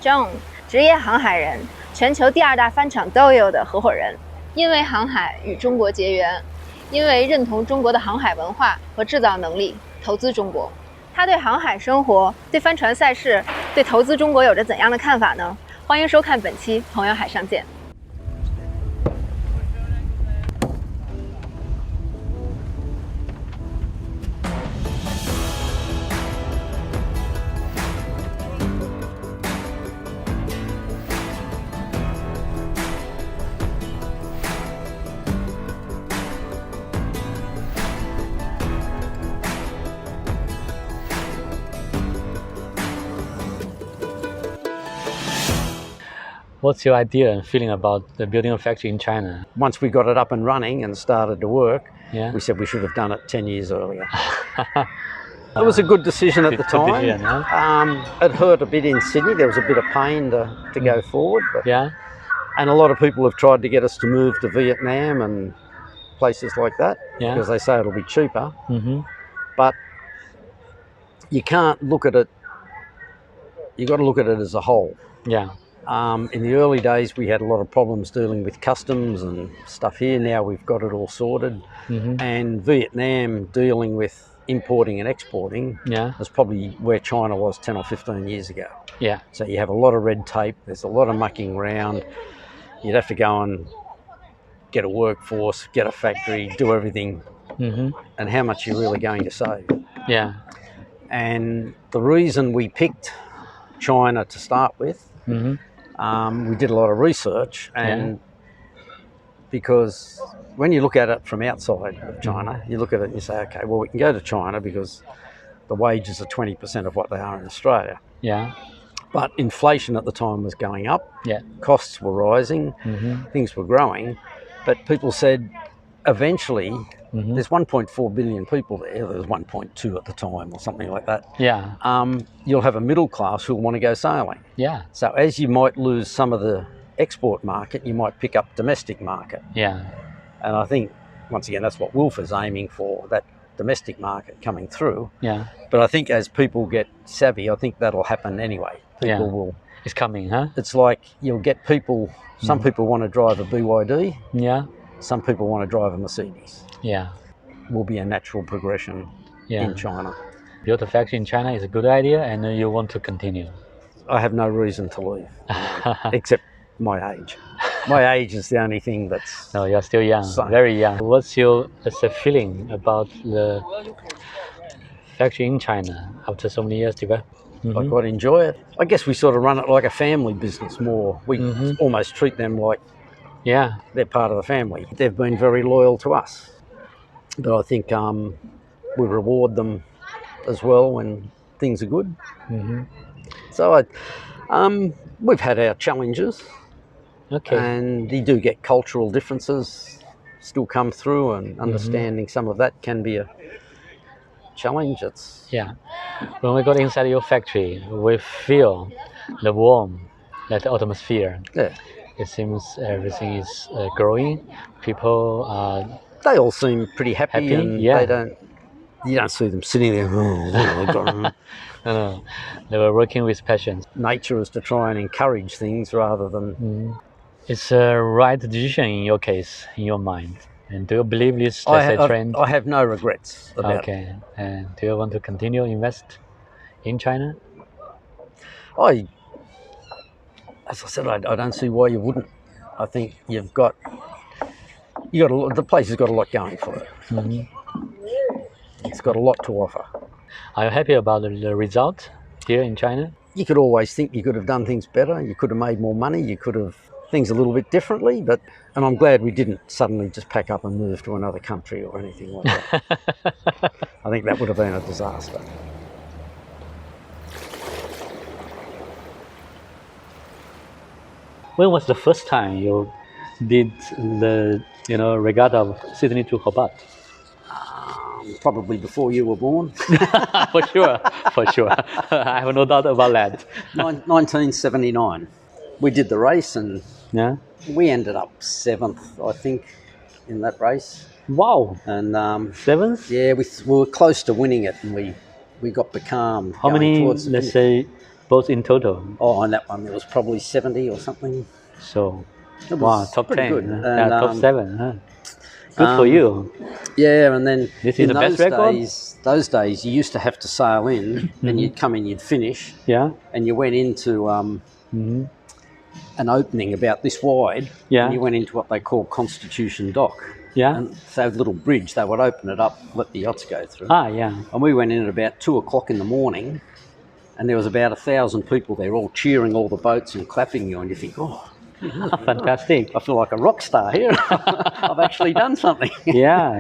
John， 职业航海人，全球第2大帆厂 Doyle 的合伙人。因为航海与中国结缘，因为认同中国的航海文化和制造能力，投资中国。他对航海生活、对帆船赛事、对投资中国有着怎样的看法呢？欢迎收看本期《朋友海上见》。What's your idea and feeling about the building a factory in China? Once we got it up and running and started to work, Yeah. we said we should have done it 10 years earlier. It was a good decision at the time. Decision, huh? It hurt a bit in Sydney. There was a bit of pain to go forward. But, Yeah. and a lot of people have tried to get us to move to Vietnam and places like that Yeah. because they say it'll be cheaper. Mm-hmm. But you can't look at it. You've got to look at it as a whole. Yeah. In the early days, we had a lot of problems dealing with customs and stuff here. Now we've got it all sorted. Mm-hmm. And Vietnam dealing with importing and exporting Yeah. is probably where China was 10 or 15 years ago. Yeah. So you have a lot of red tape. There's a lot of mucking around. You'd have to go and get a workforce, get a factory, do everything. Mm-hmm. And how much you're really going to save. Yeah. And the reason we picked China to start with, Mm-hmm. we did a lot of research, and because when you look at it from outside of China, you look at it and you say, okay, well, we can go to China because the wages are 20% of what they are in Australia. Yeah. But inflation at the time was going up, Yeah. costs were rising, things were growing, but people said eventually there's 1.4 billion people there. There was 1.2 at the time or something like that. Yeah. You'll have a middle class who'll want to go sailing. Yeah. So as you might lose some of the export market, you might pick up domestic market. Yeah. And I think, once again, that's what Wolf is aiming for, that domestic market coming through. Yeah. But I think as people get savvy, I think that'll happen anyway. People will. It's coming, huh? It's like you'll get people, some people want to drive a BYD, Yeah. some people want to drive a Mercedes. Yeah. Will be a natural progression in China. Build a factory in China is a good idea, and you want to continue. I have no reason to leave, except my age. My age is the only thing that's... No, you're still young, very young. What's your feeling about the factory in China after so many years, Diva? I quite enjoy it. I guess we sort of run it like a family business more. We almost treat them like they're part of the family. They've been very loyal to us. But I think we reward them as well when things are good. So we've had our challenges. Okay. And you do get cultural differences still come through, and understanding some of that can be a challenge. When we got inside your factory, we feel the warmth, that atmosphere. Yeah. It seems everything is growing. People are... They all seem pretty happy and yeah. You don't see them sitting there. No, they were working with passion. Nature is to try and encourage things rather than... It's a right decision in your case, in your mind. And do you believe this as a trend? I have no regrets about it. Okay. And do you want to continue invest in China? As I said, I don't see why you wouldn't. I think the place has got a lot going for it. It's got a lot to offer. Are you happy about the result here in China? You could always think you could have done things better. You could have made more money. You could have things a little bit differently. And I'm glad we didn't suddenly just pack up and move to another country or anything like that. I think that would have been a disaster. When was the first time you did the regatta of Sydney to Hobart? Probably before you were born. For sure. I have no doubt about that. 1979. We did the race and we ended up 7th, I think, in that race. Wow. And 7th? Yeah, we were close to winning it, and we got becalmed. How many, let's say, boats in total? Oh, on that one there was probably 70 or something. So, It wow, was top pretty 10. good. Yeah, And, top 7. Huh? Good for you. Yeah, and then This is in the best record? those days you used to have to sail in and you'd come in, you'd finish, Yeah. and you went into an opening about this wide, Yeah. and you went into what they call Constitution Dock. Yeah. And so the little bridge, they would open it up, let the yachts go through. Ah, yeah. And we went in at about 2 o'clock in the morning, and there was about 1,000 people there all cheering all the boats and clapping you, and you think, oh, Fantastic. I feel like a rock star here. I've actually done something. Yeah.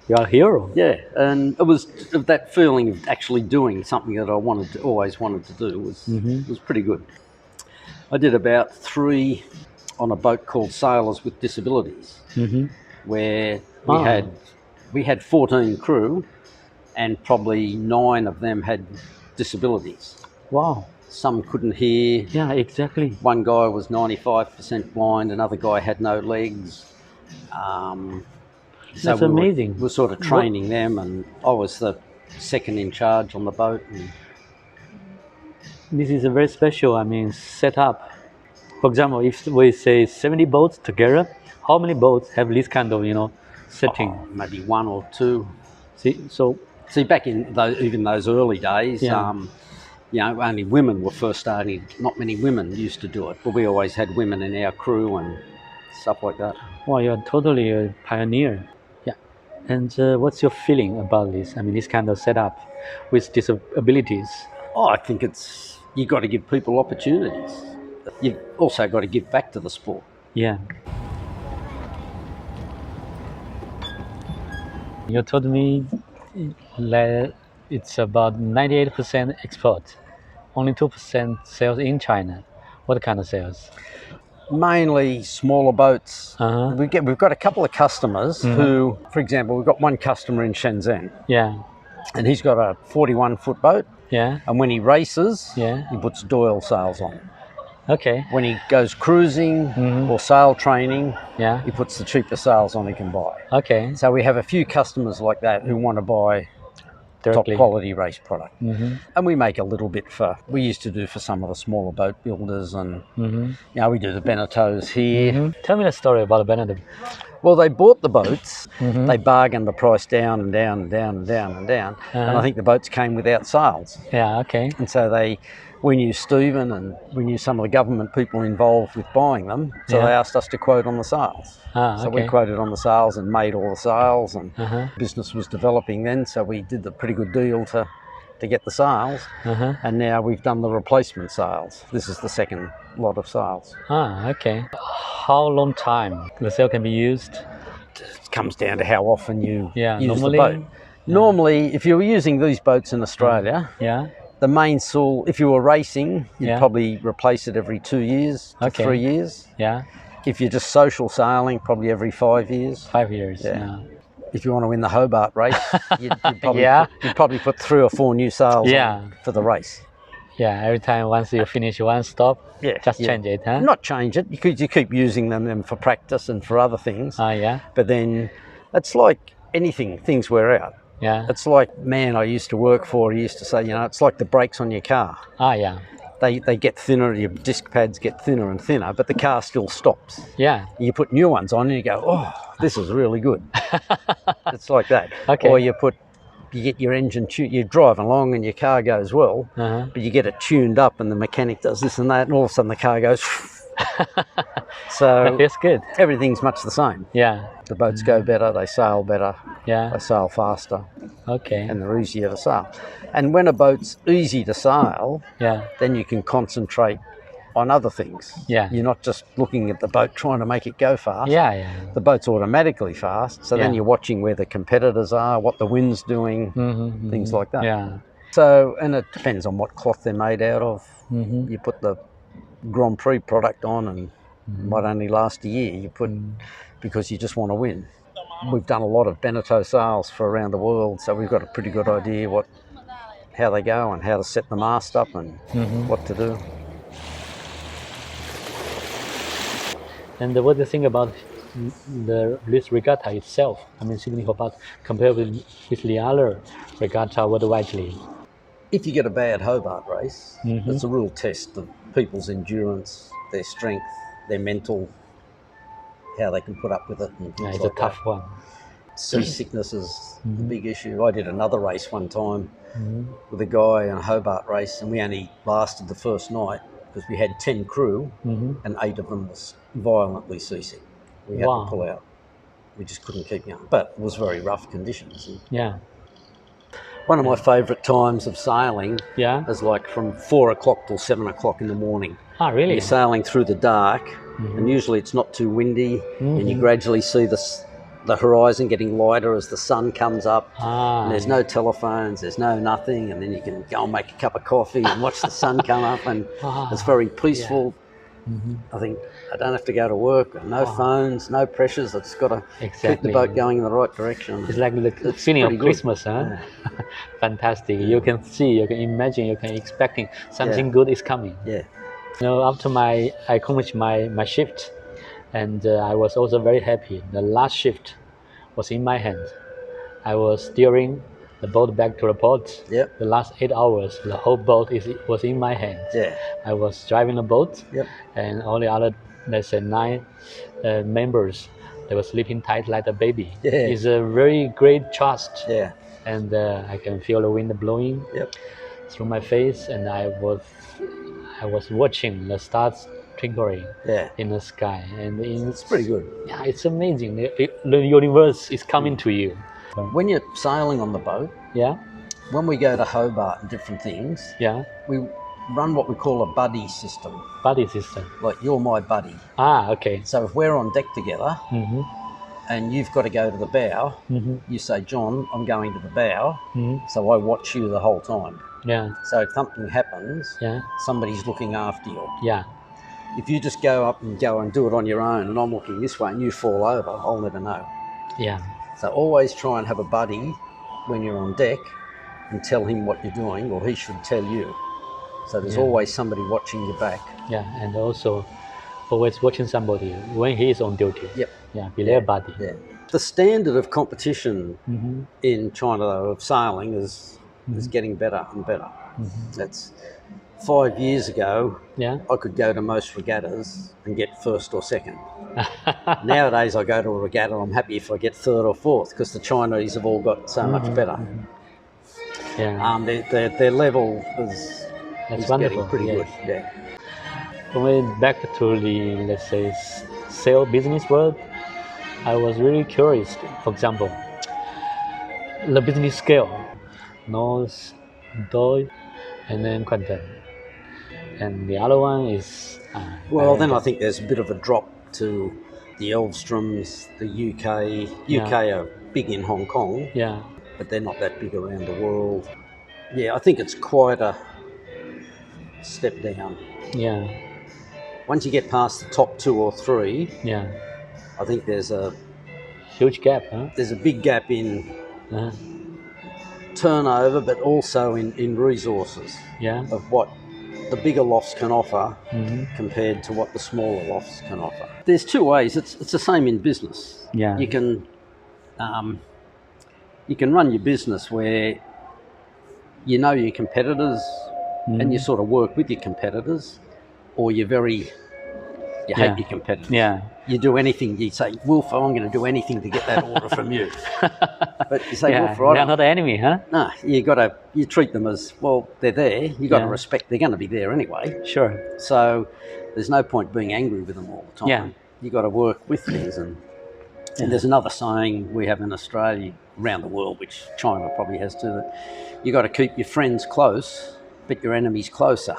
You're a hero. Yeah, and it was that feeling of actually doing something that I always wanted to do was pretty good. I did about 3 on a boat called Sailors with Disabilities, where we had 14 crew, and probably 9 of them had disabilities. Wow. Some couldn't hear. Yeah, exactly. One guy was 95% blind. Another guy had no legs. That's amazing. We were sort of training them, and I was the second in charge on the boat. And this is a very special, setup. For example, if we say 70 boats together, how many boats have this kind of, setting? Maybe 1 or 2. See, back in even those early days, only women were first starting. Not many women used to do it, but we always had women in our crew and stuff like that. Well, you're totally a pioneer. Yeah. And what's your feeling about this? This kind of setup with disabilities. Oh, I think you got to give people opportunities. You've also got to give back to the sport. Yeah. You told me that it's about 98% export, only 2% sales in China. What kind of sales? Mainly smaller boats. We've got a couple of customers who, for example, we've got one customer in Shenzhen. Yeah. And he's got a 41-foot boat. Yeah. And when he races, yeah, he puts Doyle sails on. Okay. When he goes cruising or sail training, yeah, he puts the cheapest sails on he can buy. Okay. So we have a few customers like that who want to buy directly top quality race product. And we make a little bit we used to do for some of the smaller boat builders, and we do the Benettos here. Tell me a story about the Benetto. Well, they bought the boats, they bargained the price down and down and down and down and down, and I think the boats came without sails. Yeah, okay. And so we knew Stephen, and we knew some of the government people involved with buying them, so they asked us to quote on the sails. So we quoted on the sails and made all the sails, and business was developing then, so we did a pretty good deal to get the sails, and now we've done the replacement sails. This is the second lot of sails. Okay. How long time the sail can be used? It comes down to how often you use normally, the boat. Normally, if you were using these boats in Australia, the mainsail, if you were racing, you'd probably replace it every 2 years to 3 years. Yeah. If you're just social sailing, probably every 5 years. 5 years, yeah. If you want to win the Hobart race, you'd probably put 3 or 4 new sails on for the race. Yeah, every time once you finish one stop, just change it, huh? Not change it, because you keep using them for practice and for other things. But then it's like anything, things wear out. Yeah. It's like, man I used to work for, he used to say, it's like the brakes on your car. Yeah. They get thinner, your disc pads get thinner and thinner, but the car still stops. Yeah. You put new ones on and you go, oh, this is really good. It's like that. Okay. Or you get your engine tuned, you're driving along and your car goes well, but you get it tuned up and the mechanic does this and that, and all of a sudden the car goes. So that feels good. Everything's much the same. Yeah. The boats go better, they sail better, they sail faster. Okay. And they're easier to sail. And when a boat's easy to sail, then you can concentrate on other things. Yeah. You're not just looking at the boat trying to make it go fast. Yeah. The boat's automatically fast, so then you're watching where the competitors are, what the wind's doing, things like that. Yeah. So, and it depends on what cloth they're made out of. You put the Grand Prix product on and might only last a year. You put because you just want to win. We've done a lot of Benetto sails for around the world, so we've got a pretty good idea how they go and how to set the mast up and what to do. And what do you think about this regatta itself? Sydney Hobart compared with the other regatta worldwide. if you get a bad Hobart race, it's a real test of people's endurance, their strength, their mental, how they can put up with it. And things It's like a tough that. one. Seasickness is a big issue. I did another race one time with a guy in a Hobart race, and we only lasted the first night because we had 10 crew and 8 of them was violently seasick. We had to pull out. We just couldn't keep going. But it was very rough conditions. Yeah. One of my favourite times of sailing Yeah. is like from 4 o'clock till 7 o'clock in the morning. Ah, really? You're sailing through the dark, and usually it's not too windy, and you gradually see the horizon getting lighter as the sun comes up. And there's no telephones, there's no nothing, and then you can go and make a cup of coffee and watch the sun come up, and it's very peaceful. I think I don't have to go to work, no phones, no pressures. It's got to keep the boat going in the right direction. It's like the feeling of Christmas, huh? Yeah. Fantastic. You can see, you can imagine, you can expecting something good is coming. Yeah. You know, after I accomplished my shift, and I was also very happy. The last shift was in my hand. I was steering the boat back to the port. Yep. The last 8 hours, the whole boat was in my hand. Yeah. I was driving the boat. Yep. And all the other, let's say 9 members, they were sleeping tight like a baby. Yeah. It's a very great trust. Yeah. And I can feel the wind blowing through my face, and I was watching the stars twinkling in the sky, and it's pretty good. Yeah, it's amazing. The universe is coming to you. When you're sailing on the boat, when we go to Hobart and different things, we run what we call a buddy system. Buddy system. Like, you're my buddy. Ah, okay. So if we're on deck together and you've got to go to the bow, you say, John, I'm going to the bow, so I watch you the whole time. Yeah. So if something happens, somebody's looking after you. Yeah. If you just go up and do it on your own, and I'm looking this way and you fall over, I'll never know. Yeah. So always try and have a buddy when you're on deck and tell him what you're doing, or he should tell you. So there's always somebody watching your back. Yeah, and also always watching somebody when he is on duty. Yep. Yeah, be their buddy. Yeah. The standard of competition in China, though, of sailing is getting better and better. That's 5 years ago, I could go to most regattas and get first or second. Nowadays, I go to a regatta, I'm happy if I get third or fourth, because the Chinese have all got so much better. Yeah. Their level is getting pretty good. Yeah. Going back to the, let's say, sail business world, I was really curious. For example, the business scale, North, Doyle, and then Qingdao. And the other one is... then I think there's a bit of a drop to the Elvstroms, the UK. UK are big in Hong Kong, but they're not that big around the world. Yeah, I think it's quite a step down. Yeah. Once you get past the top 2 or 3, I think there's a huge gap, huh? There's a big gap in turnover, but also in resources of what the bigger lofts can offer compared to what the smaller lofts can offer. There's 2 ways. It's the same in business. Yeah. You can run your business where you know your competitors and you sort of work with your competitors, or you hate your competitors. Yeah. You do anything, you say, Wolf, I'm going to do anything to get that order from you. But you say, Wolf, right? They're not the enemy, huh? No, you treat them as, well, they're there. You got to respect, they're going to be there anyway. Sure. So there's no point being angry with them all the time. Yeah. You got to work with things. And there's another saying we have in Australia, around the world, which China probably has too, that you got to keep your friends close, but your enemies closer.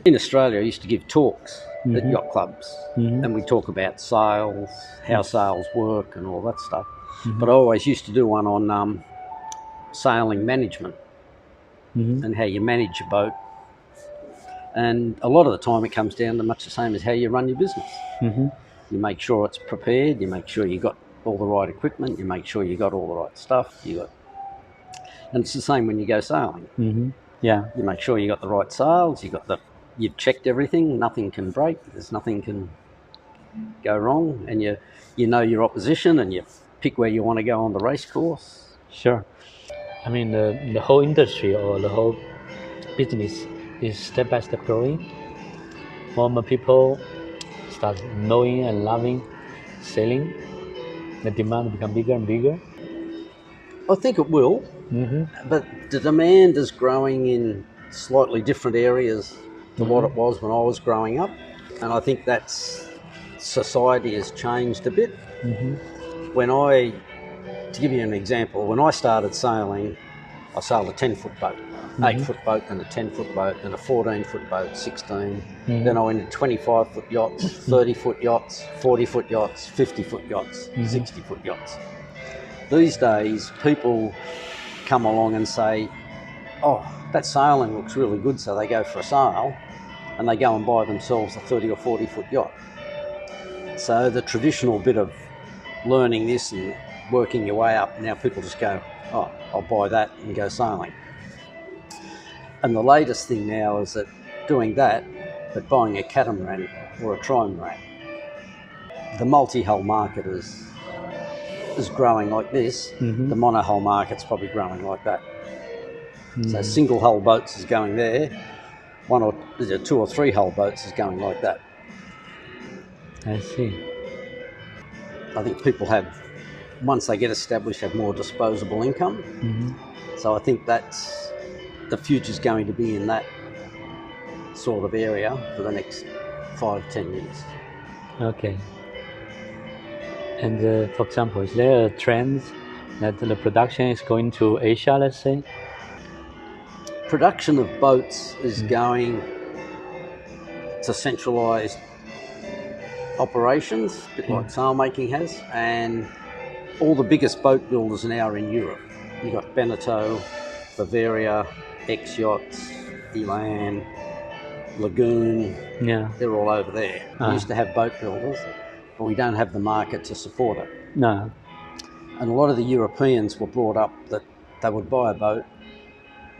In Australia, I used to give talks at yacht clubs, and we talk about sales, how sales work, and all that stuff. But I always used to do one on sailing management and how you manage a boat. And a lot of the time, it comes down to much the same as how you run your business. You make sure it's prepared. You make sure you got all the right equipment. You make sure you got all the right stuff. And it's the same when you go sailing. You make sure you got the right sails. You've checked everything. Nothing can break. There's nothing can go wrong. And you know your opposition, and you pick where you want to go on the race course. Sure. I mean, the whole industry or the whole business is step by step growing. More and more people start knowing and loving sailing. The demand become bigger and bigger. I think it will, but the demand is growing in slightly different areas to what it was when I was growing up, and I think that's society has changed a bit. To give you an example, when I started sailing, I sailed a 10-foot boat, 8-foot boat, and a 10-foot boat, and a 14-foot boat, 16. Then I went to 25-foot yachts, 30-foot yachts, 40-foot yachts, 50-foot yachts, 60-foot yachts. These days, people come along and say, oh, that sailing looks really good, so they go for a sail, and they go and buy themselves a 30 or 40-foot yacht. So the traditional bit of learning this and working your way up, now people just go, oh, I'll buy that and go sailing. And the latest thing now is that doing that, but buying a catamaran or a trimaran. The multi-hull market is growing like this. The monohull market's probably growing like that. So single hull boats is going there. 2 or 3 hull boats is going like that. I see. I think people once they get established, have more disposable income. So I think that's the future's going to be in that sort of area for the next 5-10 years. Okay. And for example, is there a trend that the production is going to Asia, let's say? Production of boats is going to centralised operations, a bit like sail making has, and all the biggest boat builders now are in Europe. You've got Beneteau, Bavaria, X-Yachts, Elan, Lagoon, they're all over there. We used to have boat builders, but we don't have the market to support it. No. And a lot of the Europeans were brought up that they would buy a boat,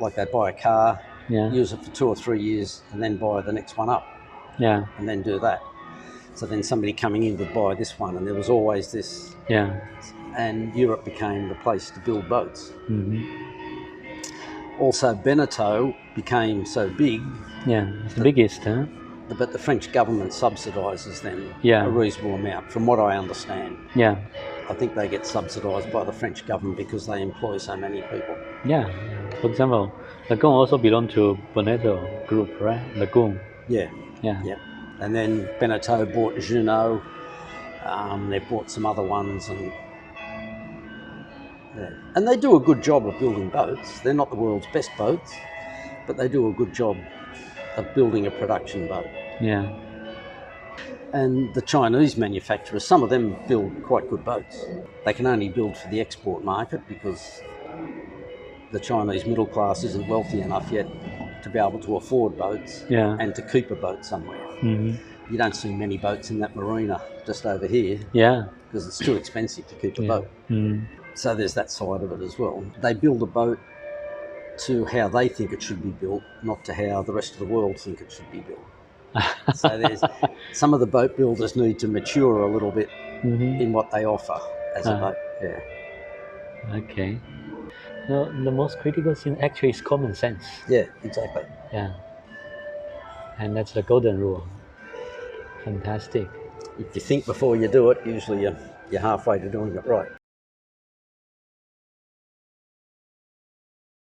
like they'd buy a car, use it for 2 or 3 years, and then buy the next one up. And then do that. So then somebody coming in would buy this one, and there was always this. And Europe became the place to build boats. Also, Beneteau became so big. It's the biggest, huh? But the French government subsidises them a reasonable amount, from what I understand. I think they get subsidised by the French government because they employ so many people. For example, Lagoon also belongs to Beneteau Group, right? Lagoon. Yeah. And then Beneteau bought Juno. They bought some other ones, and they do a good job of building boats. They're not the world's best boats, but they do a good job of building a production boat. And the Chinese manufacturers, some of them build quite good boats. They can only build for the export market because the Chinese middle class isn't wealthy enough yet to be able to afford boats and to keep a boat somewhere. You don't see many boats in that marina just over here because it's too expensive to keep a boat. So there's that side of it as well. They build a boat to how they think it should be built, not to how the rest of the world think it should be built. So there's some of the boat builders need to mature a little bit in what they offer as a boat. Okay. So the most critical thing actually is common sense. Yeah, exactly. And that's the golden rule. Fantastic. If you think before you do it, usually you're halfway to doing it right.